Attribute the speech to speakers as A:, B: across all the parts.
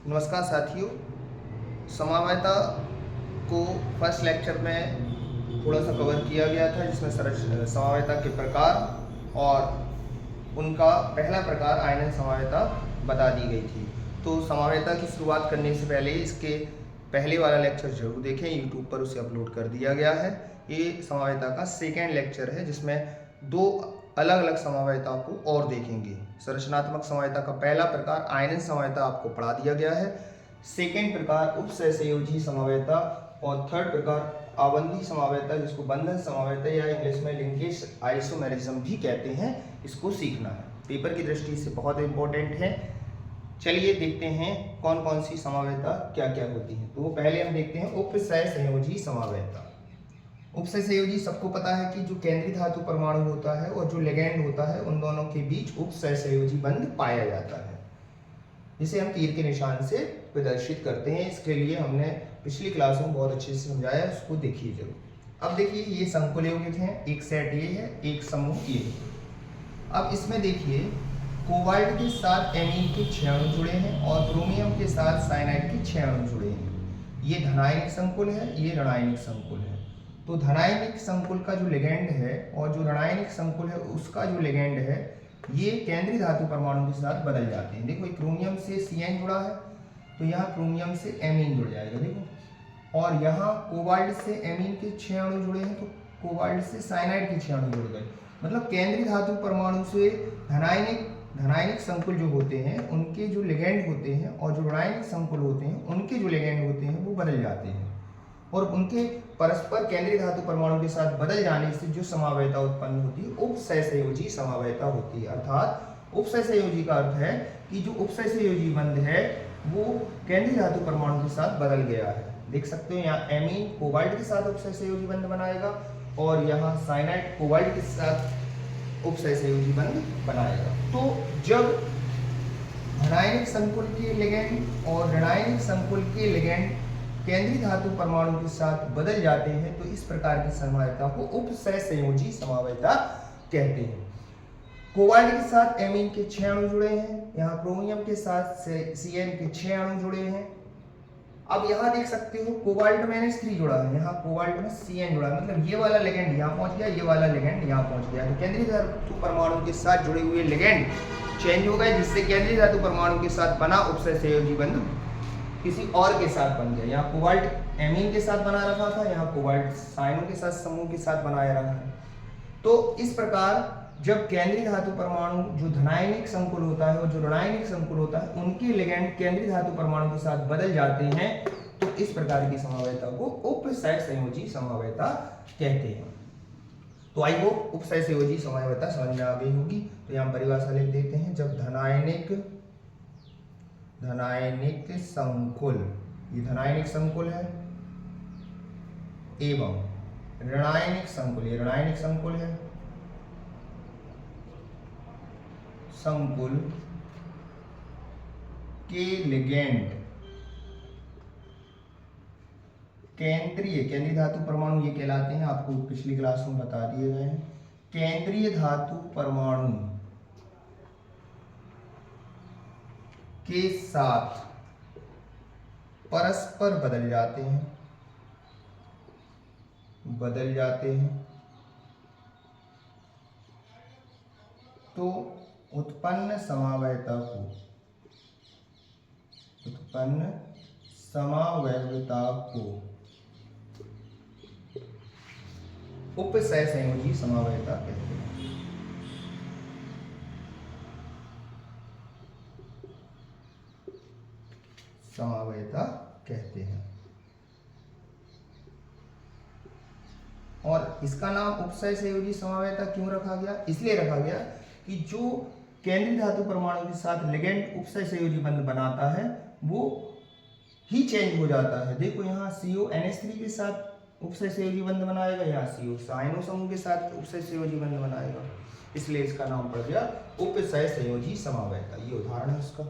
A: नमस्कार साथियों। समावयता को फर्स्ट लेक्चर में थोड़ा सा कवर किया गया था, जिसमें समावयता के प्रकार और उनका पहला प्रकार आयनन समावयता बता दी गई थी। तो समावयता की शुरुआत करने से पहले इसके पहले वाला लेक्चर जरूर देखें, यूट्यूब पर उसे अपलोड कर दिया गया है। ये समावयता का सेकेंड लेक्चर है, जिसमें दो अलग अलग समावयता को और देखेंगे। संरचनात्मक समावयता का पहला प्रकार आयनन समावयता आपको पढ़ा दिया गया है। सेकेंड प्रकार उपसहसंयोजी समावयता और थर्ड प्रकार आबंधी समावयता, जिसको बंधन समावयता या इंग्लिश में लिंकेज आइसोमेरिज्म भी कहते हैं, इसको सीखना है। पेपर की दृष्टि से बहुत इंपॉर्टेंट है। चलिए देखते हैं कौन कौन सी समावयता क्या क्या होती है। तो पहले हम देखते हैं उपसहसंयोजी समावयता। उपसहसंयोजी सबको पता है कि जो केंद्रीय धातु परमाणु होता है और जो लिगैंड होता है, उन दोनों के बीच उपसहसंयोजी बंध पाया जाता है, जिसे हम तीर के निशान से प्रदर्शित करते हैं। इसके लिए हमने पिछली क्लास में बहुत अच्छे से समझाया, उसको देखिए जरूर। अब देखिए, ये संकुल यौगिक हैं, एक सेट ये है, एक समूह ये है। अब इसमें देखिए, कोबाल्ट के साथ एमीन के 6 अणु जुड़े हैं और क्रोमियम के साथ साइनाइड के 6 अणु जुड़े हैं। ये धनायनिक संकुल है, ये ऋणायनिक संकुल है। तो धनायनिक संकुल का जो लिगैंड है और जो ऋणायनिक संकुल है उसका जो लिगैंड है, ये केंद्रीय धातु परमाणु के साथ बदल जाते हैं। देखो, क्रोमियम से CN जुड़ा है, तो यहाँ क्रोमियम से एमीन जुड़ जाएगा, देखो। और यहाँ कोबाल्ट से एमीन के 6 अणु जुड़े हैं, तो कोबाल्ट से साइनाइड के 6 अणु जुड़ गए। मतलब केंद्रीय धातु परमाणु से धनायनिक संकुल जो होते हैं, उनके जो लिगैंड होते हैं, और जो ऋणायनिक संकुल होते हैं, उनके जो लिगैंड होते हैं, वो बदल जाते हैं। और उनके परस्पर केंद्रीय धातु परमाणु के साथ बदल जाने से जो समावयता उत्पन्न होती है, उपसहसंयोजी समावयता होती है। अर्थात उपसहसंयोजी का अर्थ है कि जो उपसहसंयोजी बंध है वो केंद्रीय धातु परमाणु के साथ बदल गया है। देख सकते हो, यहाँ एमीन कोबाल्ट के साथ उपसहसंयोजी बंध बनाएगा और यहाँ साइनाइड कोबाल्ट के साथ उपसहसंयोजी बंध बनाएगा। तो जब धनायनिक संकुल के लिगैंड और ऋणायनिक संकुल के लिगैंड केंद्रीय धातु परमाणु के साथ बदल जाते हैं, तो इस प्रकार की समावयता को उपसहसंयोजी समावयता कहते हैं। कोबाल्ट के साथ एमीन के 6 अणु जुड़े हैं, यहाँ क्रोमियम के साथ CN के 6 अणु जुड़े हैं। अब यहाँ देख सकते हो, कोबाल्ट में NH3 जुड़ा है, यहाँ कोबाल्ट में CN जुड़ा है। मतलब ये वाला लिगैंड यहाँ पहुंच गया, ये वाला लिगैंड यहाँ पहुंच गया। तो केंद्रीय धातु परमाणु के साथ जुड़े हुए लिगैंड चेंज हो गए, जिससे केंद्रीय धातु परमाणु के साथ बना उपसहसंयोजी बंध किसी और के साथ बन गया। यहाँ कोबाल्ट एमीन के साथ बना रखा था, यहाँ कोबाल्ट साइनों के साथ समूह के साथ बनाया रखा है। तो इस प्रकार जब केंद्रीय धातु परमाणु जो धनायनिक संकुल होता है और जो ऋणायनिक संकुल होता है, उनके लिगैंड केंद्रीय धातु परमाणु के साथ बदल जाते हैं, तो इस प्रकार की समावयता को उपसहसंयोजी समावयता कहते हैं। तो आई होप उपसहसंयोजी समावयता समझ में आ गई होगी। तो यहाँ परिभाषा लिख देते हैं। जब धनायनिक संकुल, ये धनायनिक संकुल है, एवं ऋणायनिक संकुल, ये ऋणायनिक संकुल है, संकुल के लिगैंड केंद्रीय धातु परमाणु ये कहलाते हैं, आपको पिछली क्लास में बता दिए गए हैं। केंद्रीय धातु परमाणु के साथ परस्पर बदल जाते हैं, तो उत्पन्न समावयवता को उपसहसंयोजी समावयता कहते हैं। और इसका नाम उपसहसंयोजी समावयता क्यों रखा गया? इसलिए रखा गया कि जो केंद्रीय धातु परमाणु के साथ लिगैंड उपसहसंयोजी बंध बनाता है, वो ही चेंज हो जाता है। देखो, यहाँ CO NH3 के साथ उपसहसंयोजी बंध बनाएगा, यहाँ CO साइनो समूह के साथ उपसहसंयोजी बंध बनाएगा, इसलिए इसका नाम पड़ गया उपसहसंयोजी समावयता। ये उदाहरण है उसका।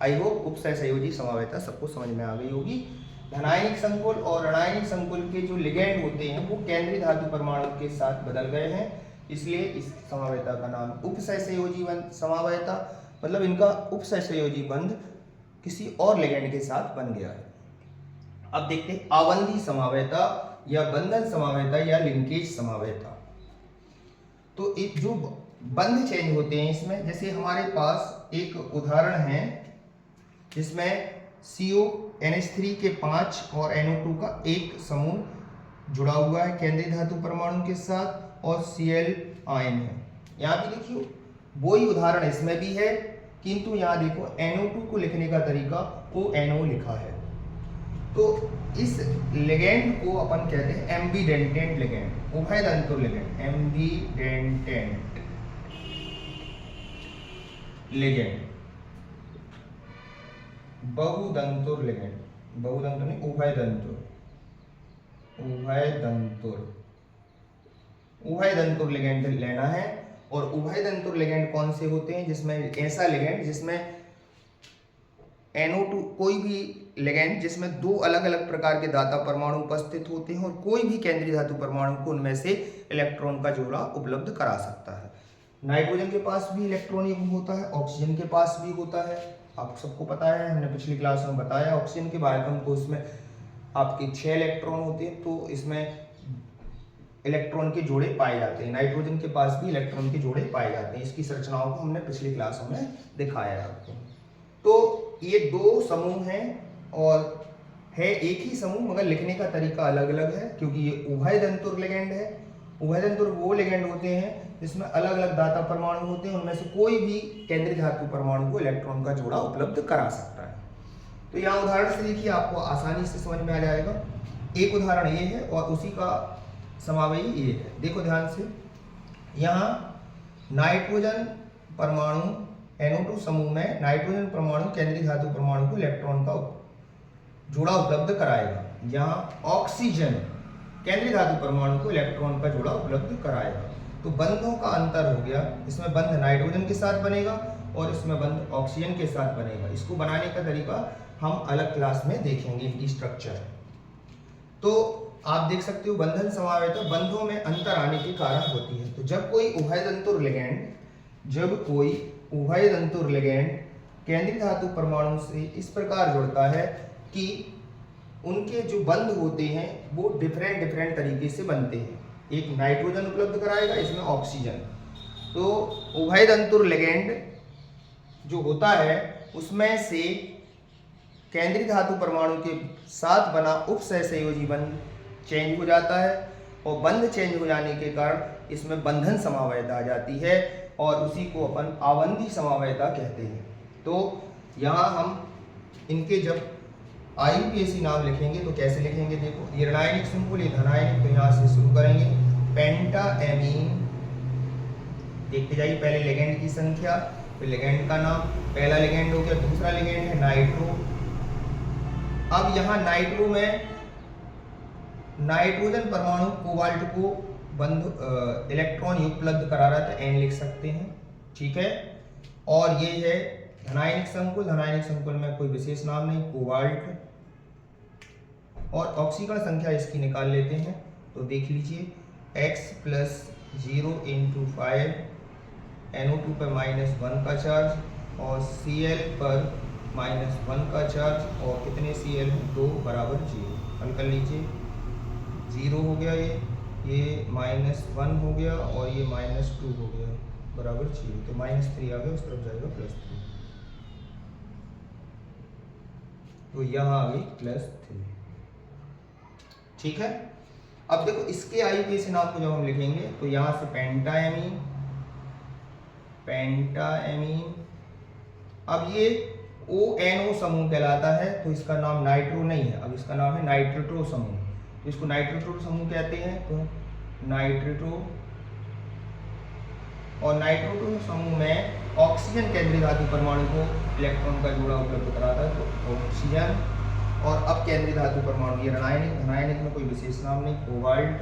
A: आई होप उपसहसंयोजी समावयता सबको समझ में आ गई होगी। धनायनिक संकुल और ऋणायनिक संकुल के जो लिगैंड होते हैं, वो केंद्रीय धातु परमाणु के साथ बदल गए हैं, इसलिए इस समावयता का नाम उपसहसंयोजी समावयता, मतलब इनका उपसहसंयोजी बंध किसी और लिगेंड के साथ बन गया है। अब देखते हैं आवंधी समावयता या बंधन समावयता या लिंकेज समावयता। तो एक जो बंध चेंज होते हैं इसमें, जैसे हमारे पास एक उदाहरण है जिसमें CONH3 के 5 और NO2 का एक समूह जुड़ा हुआ है केंद्रीय धातु परमाणु के साथ और Cl आयन है। यहाँ भी देखिए वही उदाहरण इसमें भी है, किंतु यहाँ देखो NO2 को लिखने का तरीका ONO लिखा है। तो इस लिगेंड को अपन कहते हैं एम्बीडेंटेंट लिगेंड, उभयदंतुर लिगेंड, एम्बीडेंटेंट लिगेंड, बहुदंतुर लिगेंड, बहुदंतुर नहीं उभयदंतुर, उभयदंतुर, उभयदंतुर लिगेंड लेना है। और उभयदंतुर लिगेंड कौन से होते हैं? जिसमें ऐसा लिगेंड जिसमें NO2 कोई भी लिगेंड जिसमें दो अलग अलग प्रकार के दाता परमाणु उपस्थित होते हैं और कोई भी केंद्रीय धातु परमाणु को उनमें से इलेक्ट्रॉन का जोड़ा उपलब्ध करा सकता है। नाइट्रोजन के पास भी इलेक्ट्रॉन युग्म होता है, ऑक्सीजन के पास भी होता है, आप सबको पता है, हमने पिछली क्लास में बताया। ऑक्सीजन के बायोटम को इसमें आपके 6 इलेक्ट्रॉन होते हैं, तो इसमें इलेक्ट्रॉन के जोड़े पाए जाते हैं। नाइट्रोजन के पास भी इलेक्ट्रॉन के जोड़े पाए जाते हैं। इसकी संरचनाओं को हमने पिछली क्लासों में दिखाया है आपको। तो ये दो समूह हैं और है एक ही समूह, मगर लिखने का तरीका अलग अलग है क्योंकि ये उभयदंतुर लिगेंड है। उभयदंतुर वो लिगेंड होते हैं जिसमें अलग अलग दाता परमाणु होते हैं, उनमें से कोई भी केंद्रीय धातु परमाणु को इलेक्ट्रॉन का जोड़ा उपलब्ध करा सकता है। तो यहाँ उदाहरण से देखिए आपको आसानी से समझ में आ जाएगा। एक उदाहरण ये है और उसी का समावयी ये है। देखो ध्यान से, यहाँ नाइट्रोजन परमाणु NO2 समूह में नाइट्रोजन परमाणु केंद्रीय धातु परमाणु को इलेक्ट्रॉन का जोड़ा उपलब्ध कराएगा। यहाँ ऑक्सीजन केंद्रीय धातु परमाणु को इलेक्ट्रॉन का जोड़ा उपलब्ध कराएगा। तो बंधों का अंतर हो गया, इसमें बंध नाइट्रोजन के साथ बनेगा और इसमें बंध ऑक्सीजन के साथ बनेगा। इसको बनाने का तरीका हम अलग क्लास में देखेंगे, इनकी स्ट्रक्चर। तो आप देख सकते हो बंधन समावयता बंधों में अंतर आने के कारण होती है। तो जब कोई उभयदंतुर लिगेंड केंद्रीय धातु परमाणु से इस प्रकार जुड़ता है कि उनके जो बंध होते हैं वो डिफरेंट तरीके से बनते हैं। एक नाइट्रोजन उपलब्ध कराएगा, इसमें ऑक्सीजन। तो उभयदंतुर लिगेंड जो होता है उसमें से केंद्रीय धातु परमाणु के साथ बना उपसहसंयोजी बंध चेंज हो जाता है और बंध चेंज हो जाने के कारण इसमें बंधन समावयता आ जाती है और उसी को अपन आवंधी समावयता कहते हैं। तो यहाँ हम इनके जब IUPAC नाम लिखेंगे तो कैसे लिखेंगे? देखो, ये रासायनिक संकुल, ये धनायनिक, तो यहाँ से शुरू करेंगे। पेंटाएमीन, देखते जाइए पहले लिगेंड की संख्या, फिर लिगेंड का नाम। पहला लिगेंड हो गया, दूसरा लिगेंड है नाइट्रो। अब यहाँ नाइट्रो में नाइट्रोजन परमाणु कोबाल्ट को बंध इलेक्ट्रॉन उपलब्ध करा रहा था, N लिख सकते हैं, ठीक है। और ये है धनायनिक संकुल, धनायनिक संकुल में कोई विशेष नाम नहीं, कोबाल्ट। और ऑक्सीकरण संख्या इसकी निकाल लेते हैं, तो देख लीजिए X + 0 × 5, NO2 पर -1 का चार्ज और Cl पर -1 का चार्ज, और कितने Cl हैं? 2 = 0। हल कर लीजिए, 0 हो गया, ये -1 हो गया और ये -2 हो गया, बराबर 0। तो -3 आ गया, उस तरफ जाएगा +3, तो यहाँ आ गई +3, ठीक है। अब देखो इसके IUPAC नाम को जब हम लिखेंगे तो यहाँ से पेंटाएमीन, अब ये ONO समूह कहलाता है, तो इसका नाम नाइट्रो नहीं है, अब इसका नाम है नाइट्रोट्रो समूह। तो इसको नाइट्रोट्रो समूह कहते हैं, तो नाइट्रोट्रो। और नाइट्रोट्रो समूह में ऑक्सीजन केंद्रीय धातु परमाणु को इलेक्ट्रॉन का जोड़ा उपलब्ध कराता है, तो ऑक्सीजन। और अब केंद्रीय धातु परमाणु ये रासायनिक, धनायनिक में कोई विशेष नाम नहीं, कोबाल्ट।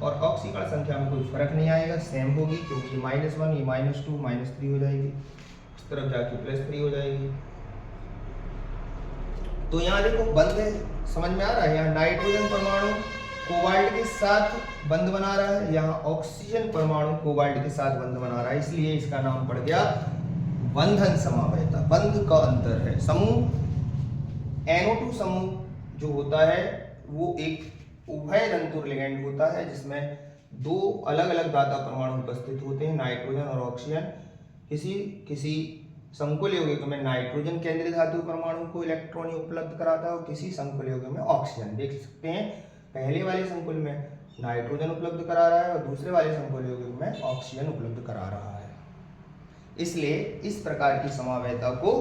A: और ऑक्सीकरण संख्या में कोई फर्क नहीं आएगा, सेम होगी, क्योंकि ये -1, ये -2, -3 हो जाएगी, इस तरफ जाके +3 हो जाएगी। तो यहाँ देखो बंध समझ में आ रहा है, यहाँ नाइट्रोजन परमाणु कोबाल्ट के साथ बंध बना रहा है, यहाँ ऑक्सीजन परमाणु कोबाल्ट के साथ बंध बना रहा है, इसलिए इसका नाम पड़ गया बंधन समवायता, बंध का अंतर है। समूह NO2 समूह जो होता है वो एक उभय तंतुर लिगेंड होता है जिसमें दो अलग अलग दाता परमाणु उपस्थित होते हैं, नाइट्रोजन और ऑक्सीजन। किसी संकुल यौगिक में नाइट्रोजन केंद्रीय धातु परमाणु को इलेक्ट्रॉन उपलब्ध कराता है और किसी संकुल यौगिक में ऑक्सीजन। देख सकते हैं पहले वाले संकुल में नाइट्रोजन उपलब्ध करा रहा है और दूसरे वाले संकुल यौगिक में ऑक्सीजन उपलब्ध करा रहा है। इसलिए इस प्रकार की समवायता को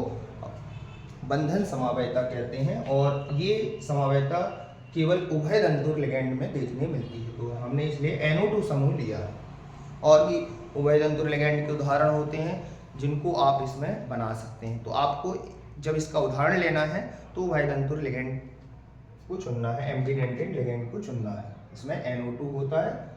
A: बंधन समवायता कहते हैं और ये समवायता केवल उभय तंतुर लिगेंड में देखने मिलती है। तो हमने इसलिए NO2 समूह लिया है। और भी उभय तंतुर लिगेंड के उदाहरण होते हैं जिनको आप इसमें बना सकते हैं। तो आपको जब इसका उदाहरण लेना है तो उभय तंतुर लिगेंड को चुनना है, एम्फीडेंटेड लिगेंड को चुनना है। इसमें NO2 होता है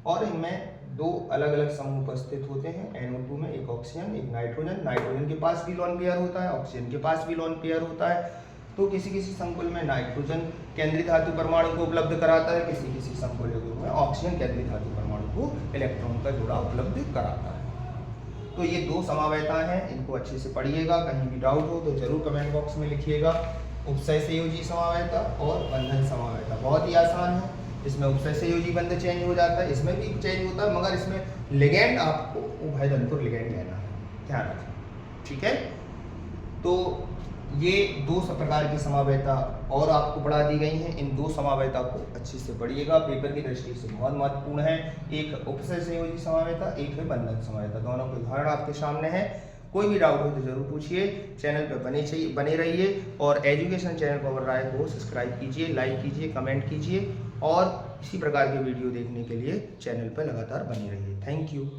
A: और इनमें दो अलग अलग समूह उपस्थित होते हैं। NO2 में एक ऑक्सीजन एक नाइट्रोजन। नाइट्रोजन के पास भी लोन पेयर होता है, ऑक्सीजन के पास भी लोन पेयर होता है। तो किसी संकुल में नाइट्रोजन केंद्रीय धातु परमाणु को उपलब्ध कराता है, किसी संकुल यौगिक में ऑक्सीजन केंद्रीय धातु परमाणु को इलेक्ट्रॉन का जोड़ा उपलब्ध कराता है। तो ये दो समवायता हैं, इनको अच्छे से पढ़िएगा। कहीं भी डाउट हो तो जरूर कमेंट बॉक्स में लिखिएगा। उपसय संयोजी समवायता और बंधन समवायता बहुत ही आसान है। इसमें उपसय संयोजी बंध चेंज हो जाता है, इसमें भी चेंज होता है, मगर इसमें लिगेंड आपको उभय तंतुर लिगेंड लेना है, ध्यान रखें। ठीक है, तो ये दो प्रकार की समवायता और आपको पढ़ा दी गई हैं। इन दो समवायता को अच्छे से पढ़िएगा, पेपर की दृष्टि से बहुत महत्वपूर्ण है। एक उपसय संयोजी समवायता, एक है बंधन समवायता। दोनों के उदाहरण आपके सामने हैं। कोई भी डाउट हो तो जरूर पूछिए। चैनल पर बने रहिए और एजुकेशन चैनल पवन राय को सब्सक्राइब कीजिए, लाइक कीजिए, कमेंट कीजिए और इसी प्रकार के वीडियो देखने के लिए चैनल पर लगातार बने रहिए। Thank you.